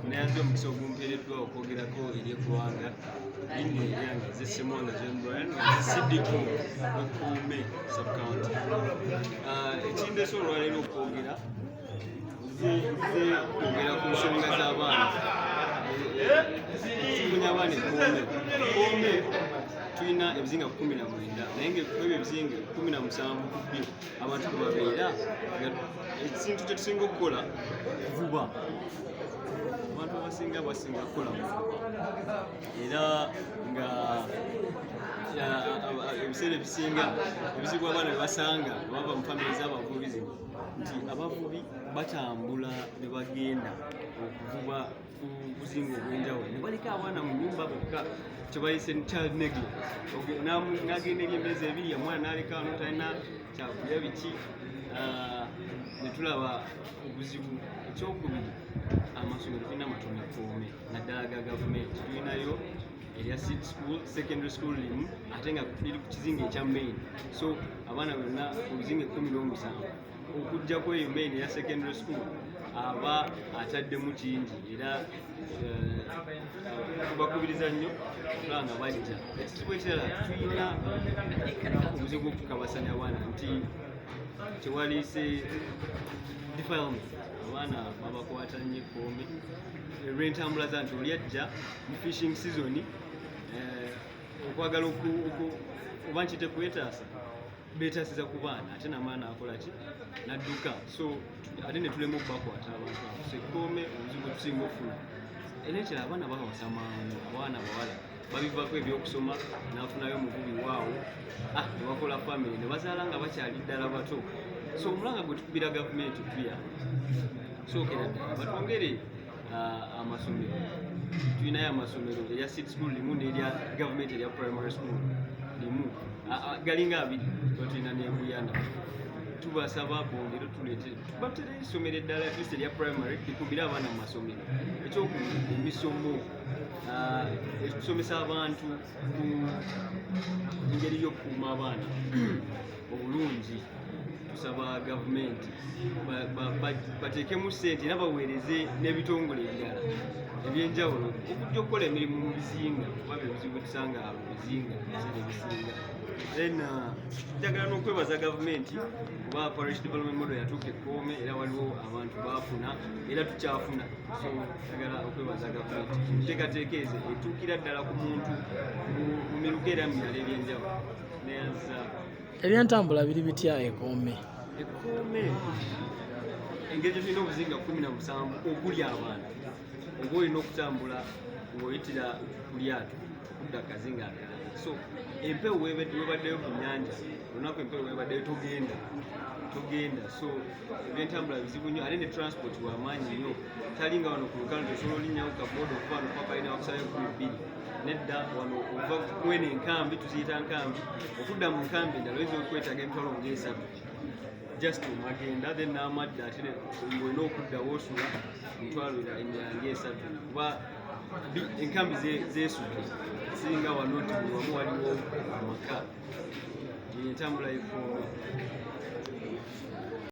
nayanze omukisa ogumpeereddwa okwogerako eri eggwanga linnya eryange zessemwanga Brian nga zissiddiko Kome subcounty. Ekindeese olwaleero okwogera kwogera ku nsonga z'abaana tufunya abaana Kome tulina ebizinga 19 naye ngaebyo ebizinga 17 ku byo abantu bwe babeera ekintu kye tusinga okukola kuvuba. Abantu abasinga basinga kukola muvuba era nga ebiseera ebisinga ebizibu abaana bye basanga bava mu famire z'abavubi zino nti abavubi batambula ne bagenda okuvuba ku buzinga obw'enjawulo ne baleka abaana mu nnyumba bokka kyebayise child neglect. N'agenda eri emyezi 2 omwana n'aleka wano talina kyakulya biki ne tulaba obuzibu. Ekyokubiri, amasomero tulina matono Kome naddala ga gavumenti. Tulinayo erya seed school, secondary school limu ate nga liri ku kizinga ekya main, so abaana bonna ku bizinga 17 okuggyako eyo main eya secondary school aba ataddemu kingi era tubakubiriza nnyo tulaba nga bajja. Ekizibu ekirala tulina obuzibu bw'okukabasanya abaana nti kyewaliise defilement. Abaana babakwata nnyo Kome olw'entambula za nti oli ajja mu fishing season okwagala oba nkite kwetaasa beetaasiza ku baana ate n'amaana akola ki n'adduka, so ate ne tulema okubakwata abantu abo. So Kome obuzibu bwe tusinga ofuna era ekirala abaana bawasa mangu. Abaana bawala babivaako ebyokusoma n'afunayo omuvubi waawo ne bakola family ne bazaala nga bakyali ddala bato. So omulanga gwe tukubira gavumenti tuya sookera ddala batwongere amasomero. Tulinayo amasomero erya seed school limu n'erya gavumenti erya primary school limu galinga 2 tulina n'embuyana. Tubasaba bongere tuleete batere isomero eddala atleast erya primary likubire abaana mu masomero. Ekyokubiri, emisomo ekusomesa abantu ku engeri y'okukuuma abaana obulungi. Tusaba gavumenti bateekemu ssente era baweereze n'ebitongole ebirala ebyenjawulo okujja okukola emirimu mu bizinga kuba ebizibu tusanga abo bizinga ebiseera ebisinga. Then njagala n'okwebaza gavumenti kuba parish development model yatuuka Kome era waliwo abantu baafuna era tukyafuna. So njagala okwebaza gavumenti enteekateeka ezo etuukira ddala ku muntu mu miruka era mu mirala ebyenjawulo. Neyanza ebyentambula biri bitya Kome? Kome engeri gye tulina obuzinga 17 okuli abaana oba olina okutambula ng'oyitira ku lyato okudda kazinga akalala. So empewo webaddeyo ku nnyanja olunaku empewo webaddeyo togenda. So ebyentambula bizibu nnyo ate ne transport wamaanyi nnyo. Talinga wano ku lukalo tosobola olinnyawo kabooda okuva wano paka alina wakusayo 2 nedda wano ova mwene enkambi tuziyita nkambi okudda mu nkambi endala oyinza okwetaaga emitwalo nga 3 just magenda then n'amadda ate ng'olina okudda woosula emitwalo emirala nga 3 kuba enkambi zeesudde singa wano nti buli wamu waliwo amaka. Entambula y'Ekome.